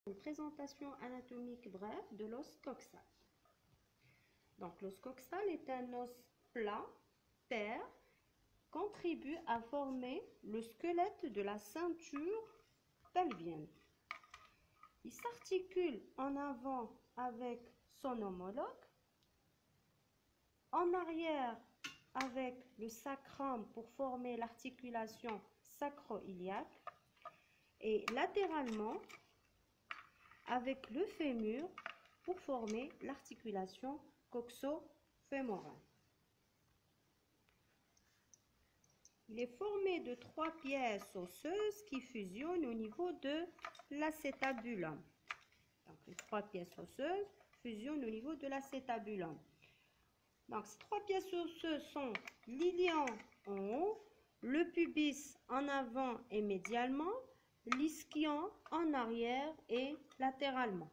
Une présentation anatomique brève de l'os coxal. Donc l'os coxal est un os plat, pair, contribue à former le squelette de la ceinture pelvienne. Il s'articule en avant avec son homologue, en arrière avec le sacrum pour former l'articulation sacro-iliaque et latéralement avec le fémur pour former l'articulation coxo-fémorale. Il est formé de 3 pièces osseuses qui fusionnent au niveau de l'acétabulum. Donc les 3 pièces osseuses fusionnent au niveau de l'acétabulum. Donc ces 3 pièces osseuses sont l'ilion en haut, le pubis en avant et médialement, l'ischion en arrière et latéralement.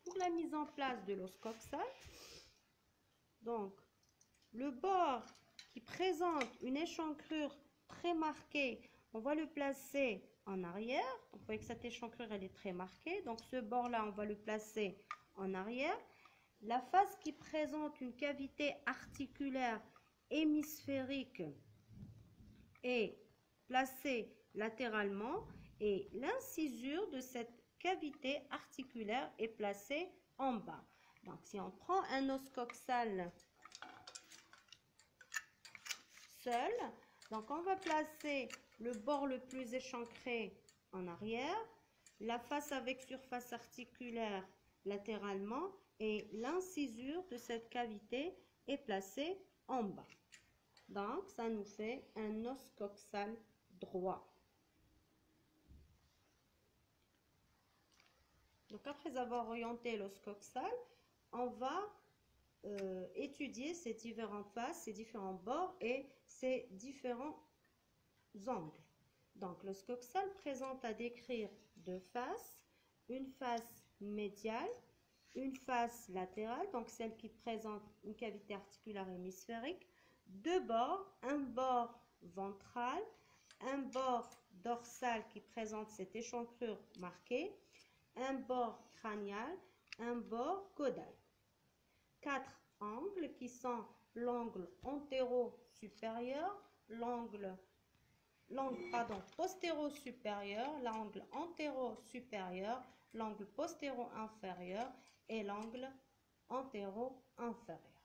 Pour la mise en place de l'os coxal, donc le bord qui présente une échancrure très marquée, on va le placer en arrière. Donc, vous voyez que cette échancrure elle est très marquée. Donc ce bord-là, on va le placer en arrière. La face qui présente une cavité articulaire hémisphérique est placée latéralement et l'incisure de cette cavité articulaire est placée en bas. Donc si on prend un os coxal seul, donc on va placer le bord le plus échancré en arrière, la face avec surface articulaire latéralement et l'incisure de cette cavité est placée en bas. Donc ça nous fait un os coxal droit. Donc après avoir orienté l'os coxal, on va étudier ces différentes faces, ces différents bords et ces différents angles. Donc l'os coxal présente à décrire 2 faces, une face médiale, une face latérale, donc celle qui présente une cavité articulaire hémisphérique, 2 bords, un bord ventral, un bord dorsal qui présente cette échancrure marquée, un bord crânial, un bord caudal. 4 angles qui sont l'angle antéro-supérieur, l'angle postéro-supérieur, l'angle antéro-supérieur, l'angle postéro-inférieur et l'angle antéro-inférieur.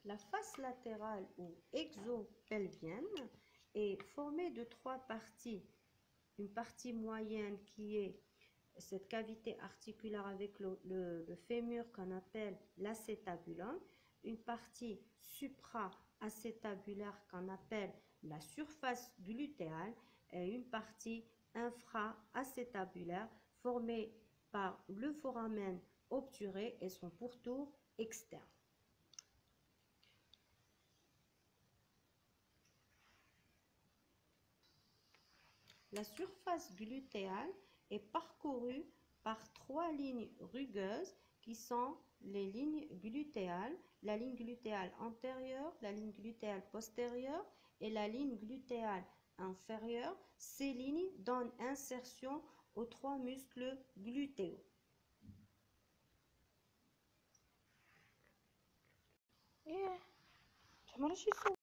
La face latérale ou exopelvienne est formée de 3 parties. Une partie moyenne qui est cette cavité articulaire avec le fémur qu'on appelle l'acétabulum, une partie supra-acétabulaire qu'on appelle la surface glutéale et une partie infra-acétabulaire formée par le foramen obturé et son pourtour externe. La surface glutéale est parcourue par 3 lignes rugueuses qui sont les lignes glutéales, la ligne glutéale antérieure, la ligne glutéale postérieure et la ligne glutéale inférieure. Ces lignes donnent insertion aux 3 muscles glutéaux.